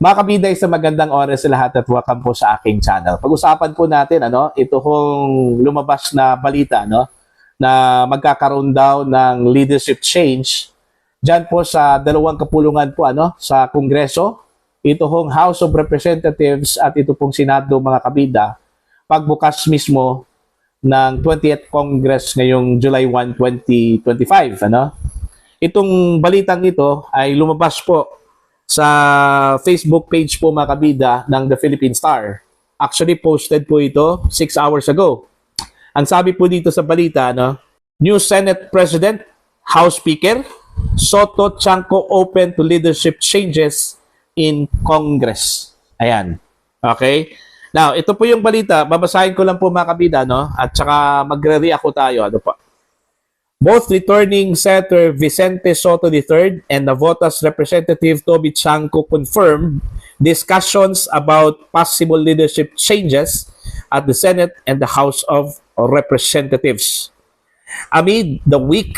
Mga kabida, sa magandang oras sa lahat at welcome po sa aking channel. Pag-usapan po natin ito hong lumabas na balita na magkakaroon daw ng leadership change diyan po sa dalawang kapulungan po sa Kongreso. Ito hong House of Representatives at ito pong Senado, mga kabida, pagbukas mismo ng 20th Congress ngayong July 1, 2025. Itong balitang ito ay lumabas po sa Facebook page po, mga kabida, ng The Philippine Star. Actually, posted po ito 6 hours ago. Ang sabi po dito sa balita, New Senate President, House Speaker, Soto Chanco open to leadership changes in Congress. Ayan. Okay? Now, ito po yung balita. Babasahin ko lang po, mga kabida, at saka magre-react ko tayo. Ano pa? Both returning Senator Vicente Soto III and Navotas Representative Toby Chanco confirmed discussions about possible leadership changes at the Senate and the House of Representatives. Amid the weak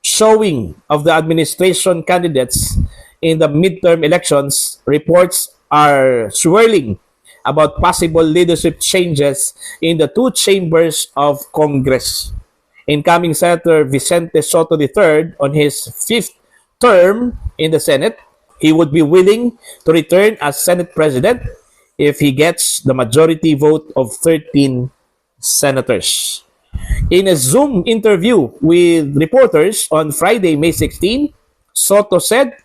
showing of the administration candidates in the midterm elections, reports are swirling about possible leadership changes in the two chambers of Congress. Incoming Senator Vicente Soto III, on his 5th term in the Senate, he would be willing to return as Senate President if he gets the majority vote of 13 senators. In a Zoom interview with reporters on Friday, May 16, Soto said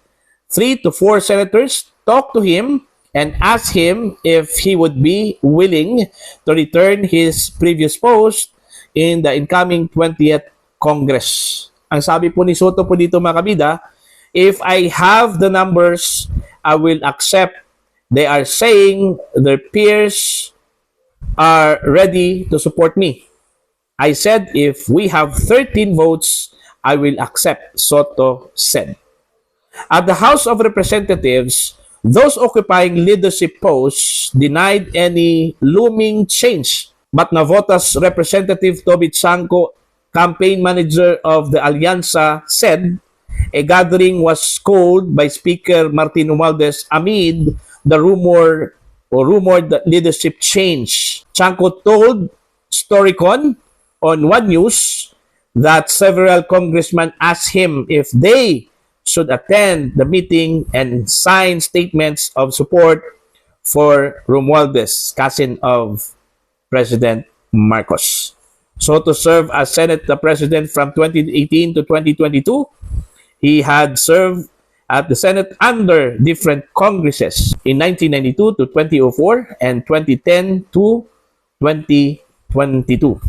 3 to 4 senators talked to him and asked him if he would be willing to return his previous post in the incoming 20th Congress. Ang sabi po ni Soto po dito, mga kabida, if I have the numbers, I will accept. They are saying their peers are ready to support me. I said if we have 13 votes, I will accept, Soto said. At the House of Representatives, those occupying leadership posts denied any looming change. But Navotas Representative Toby Chanco, campaign manager of the Alianza, said a gathering was called by Speaker Martin Romualdez amid the rumored leadership change. Chanco told Storycon on One News that several congressmen asked him if they should attend the meeting and sign statements of support for Romualdez, cousin of President Marcos. Soto served as Senate President from 2018 to 2022. He had served at the Senate under different Congresses in 1992 to 2004 and 2010 to 2022.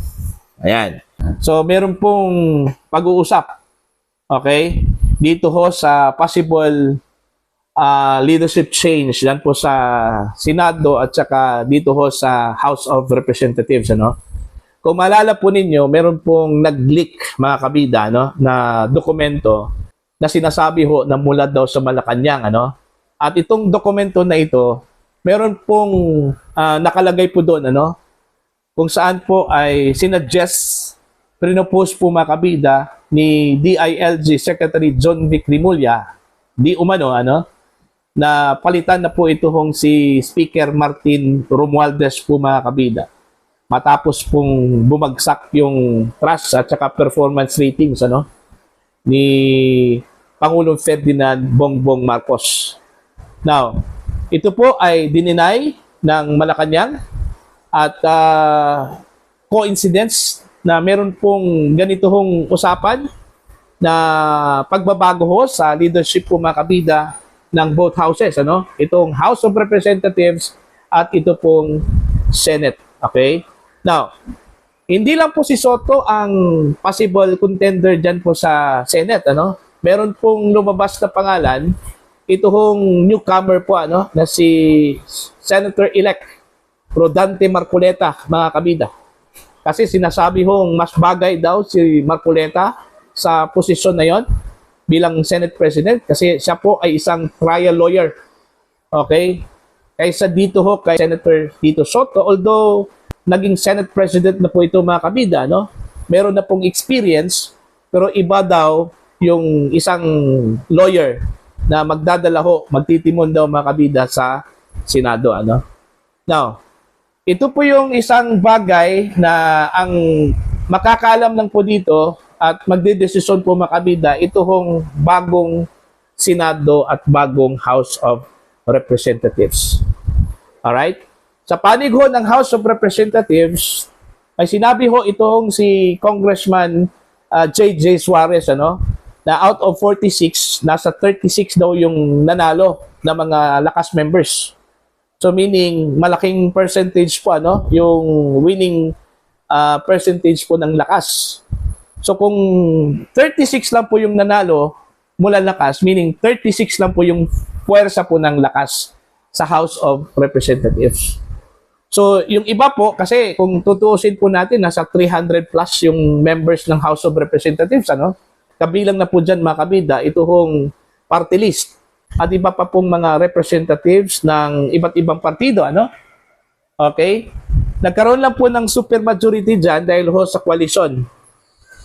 Ayan. So, meron pong pag-uusap, okay, dito ho sa possible leadership change yan po sa Senado at saka dito ho sa House of Representatives. Kung maalala po ninyo, meron pong nag-leak, mga kabida, na dokumento na sinasabi ho na mula daw sa Malacanang. At itong dokumento na ito, meron pong nakalagay po doon, kung saan po ay sinuggest, pinopose po, mga kabida, ni DILG Secretary John Vic Rimulya, di umano, na palitan na po ito hong si Speaker Martin Romualdez po, mga kabida. Matapos pong bumagsak yung trust at saka performance ratings ni Pangulong Ferdinand Bongbong Marcos. Now, ito po ay dininay ng Malacanang at coincidence na meron pong ganito hong usapan na pagbabago ho sa leadership po, mga kabida, ng both houses, itong House of Representatives at ito pong Senate. Okay? Now, hindi lang po si Soto ang possible contender dyan po sa Senate, Meron pong lumabas na pangalan, ito hong newcomer po, na si Senator-elect Rodante Marcoleta, mga kabida. Kasi sinasabi hong mas bagay daw si Marcoleta sa posisyon na yon bilang Senate President kasi siya po ay isang trial lawyer. Okay? Kaysa dito ho kay Senator Tito Soto, although naging Senate President na po ito, mga kabida, meron na pong experience, pero iba daw yung isang lawyer na magdadala ho, magtitimon daw mga kabida sa Senado. Ano? Now, ito po yung isang bagay na ang makakaalam lang po dito at magdedesisyon po mga kabida, ito hong bagong Senado at bagong House of Representatives. Alright? Sa panig ho ng House of Representatives, ay sinabi ho itong si Congressman J.J. Suarez, ano, na out of 46, nasa 36 daw yung nanalo na mga lakas members. So meaning, malaking percentage po, ano, yung winning percentage po ng lakas. So kung 36 lang po yung nanalo mula lakas, meaning 36 lang po yung puwersa po ng lakas sa House of Representatives. So yung iba po, kasi kung tutuusin po natin, nasa 300 plus yung members ng House of Representatives, ano? Kabilang na po dyan mga kabida, ito hong party list. At iba pa pong mga representatives ng iba't ibang partido, ano? Okay? Nagkaroon lang po ng supermajority dyan dahil ho sa koalisyon.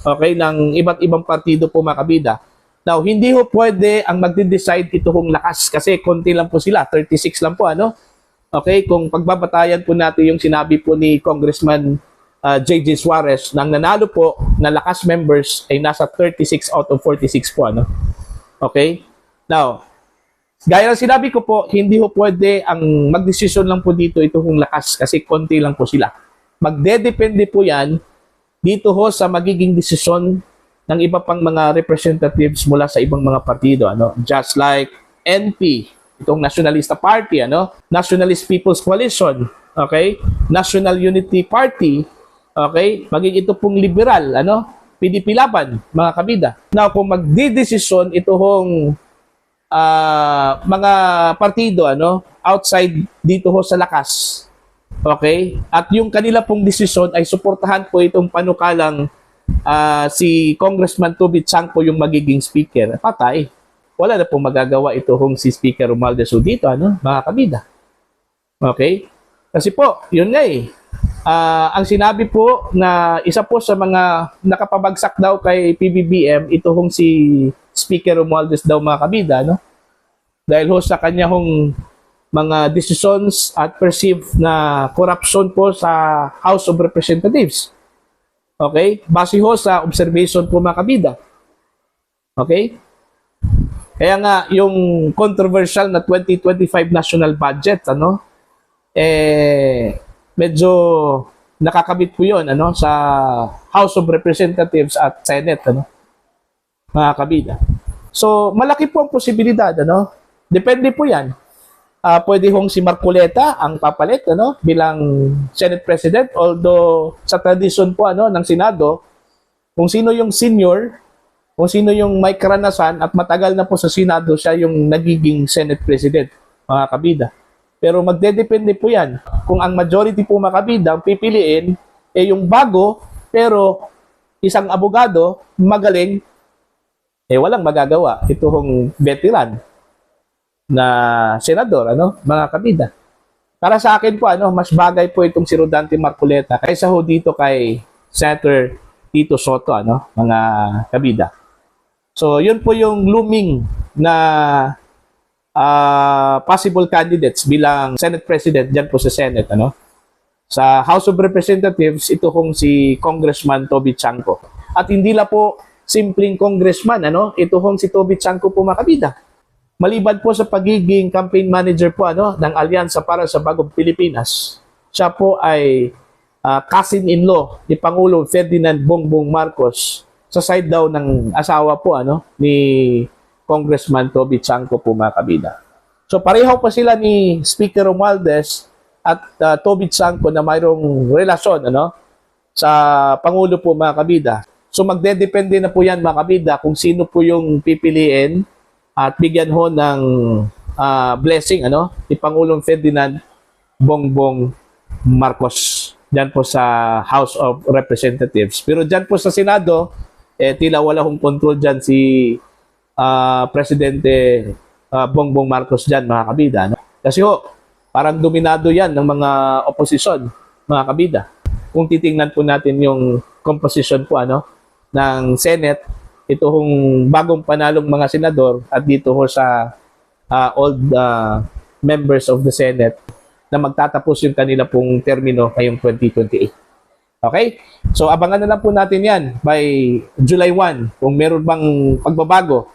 Okay? Ng iba't ibang partido po mga kabida. Now, hindi ho pwede ang magde-decide ito hong lakas kasi konti lang po sila, 36 lang po, ano? Okay? Kung pagbabatayan po natin yung sinabi po ni Congressman J.J. Suarez, nang nanalo po na lakas members ay nasa 36 out of 46 po, ano? Okay? Now, gaya ng sinabi ko po, hindi ho pwede ang magdesisyon lang po dito ito hong lakas kasi konti lang po sila. Magdedepende po yan dito ho sa magiging desisyon ng iba pang mga representatives mula sa ibang mga partido, ano? Just like NP, itong Nationalista Party, ano? Nationalist People's Coalition, okay? National Unity Party, okay? Maging ito pong liberal, ano? PDP Laban, mga kabida. Now, kung magdidesisyon ito hong mga partido, ano? Outside dito ho sa lakas, okay? At yung kanila pong desisyon ay suportahan po itong panukalang si Congressman Toby Chanco yung magiging speaker. Patay. Wala na pong magagawa ito hong si Speaker Romualdez dito, ano? Mga kabida. Okay? Kasi po, yun nga eh. Ang sinabi po na isa po sa mga nakapabagsak daw kay PBBM, ito hong si Speaker Romualdez daw mga kabida, no? Dahil ho sa kanya hong mga decisions at perceived na corruption po sa House of Representatives. Okay? Base ho sa observation po mga kabida. Okay? Kaya nga, yung controversial na 2025 national budget, ano? Medyo nakakabit po yun, ano? Sa House of Representatives at Senate, ano? Mga kabida. So, malaki po ang posibilidad, ano? Depende po yan. Pwede hong si Marcoleta ang papalit, ano? Bilang Senate President. Although, sa tradisyon po, ano? Ng Senado, kung sino yung senior, kung sino yung may karanasan at matagal na po sa Senado, siya yung nagiging Senate President, mga kabida. Pero magdedepende po yan. Kung ang majority po mga kabida, ang pipiliin, yung bago, pero isang abogado, magaling, walang magagawa. Ito hong veteran na senador, ano, mga kabida. Para sa akin po, ano, mas bagay po itong si Rodante Marcoleta kaysa ho dito kay Senator Tito Soto, ano, mga kabida. So, yun po yung looming na possible candidates bilang Senate President dyan po sa Senate, ano. Sa House of Representatives, ito hong si Congressman Toby Chanco. At hindi la po simpleng congressman, ano, ito hong si Toby Chanco po mga kabida. Maliban po sa pagiging campaign manager po, ano, ng Alyansa para sa Bagong Pilipinas, siya po ay cousin-in-law ni Pangulo Ferdinand Bongbong Marcos sa side daw ng asawa po, ano, ni Congressman Toby Chanco po mga kabida. So pareho pa sila ni Speaker Romualdez at Toby Chanco na mayroong relasyon, ano, sa Pangulo po mga kabida. So magdedepende na po yan mga kabida kung sino po yung pipiliin at bigyan ho ng blessing, ano, ni Pangulong Ferdinand Bongbong Marcos dyan po sa House of Representatives. Pero dyan po sa Senado, tila wala hong control dyan si Presidente Bongbong Marcos dyan, mga kabida. No? Kasi ho, parang dominado yan ng mga oposisyon, mga kabida. Kung titingnan po natin yung composition po, ano, ng Senate ito hong bagong panalong mga senador at dito ho sa old members of the Senate na magtatapos yung kanila pong termino ngayong 2028. Okay? So abangan na lang po natin yan by July 1 kung meron bang pagbabago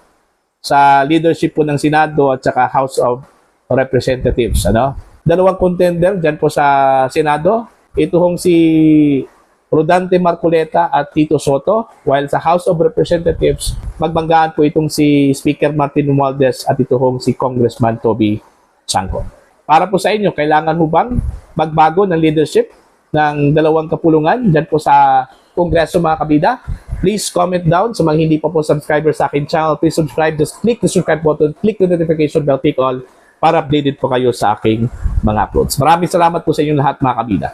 sa leadership po ng Senado at saka House of Representatives. Ano? Dalawang contender dyan po sa Senado. Ito hong si Rodante Marcoleta at Tito Soto, while sa House of Representatives, magbanggaan po itong si Speaker Martin Romualdez at ito hong si Congressman Toby Sangco. Para po sa inyo, kailangan ho bang magbago ng leadership ng dalawang kapulungan dyan po sa Kongreso mga kabida? Please comment down sa mga hindi pa po subscriber sa akin channel. Please subscribe, just click the subscribe button, click the notification bell, click all para updated po kayo sa aking mga uploads. Maraming salamat po sa inyong lahat mga kabida.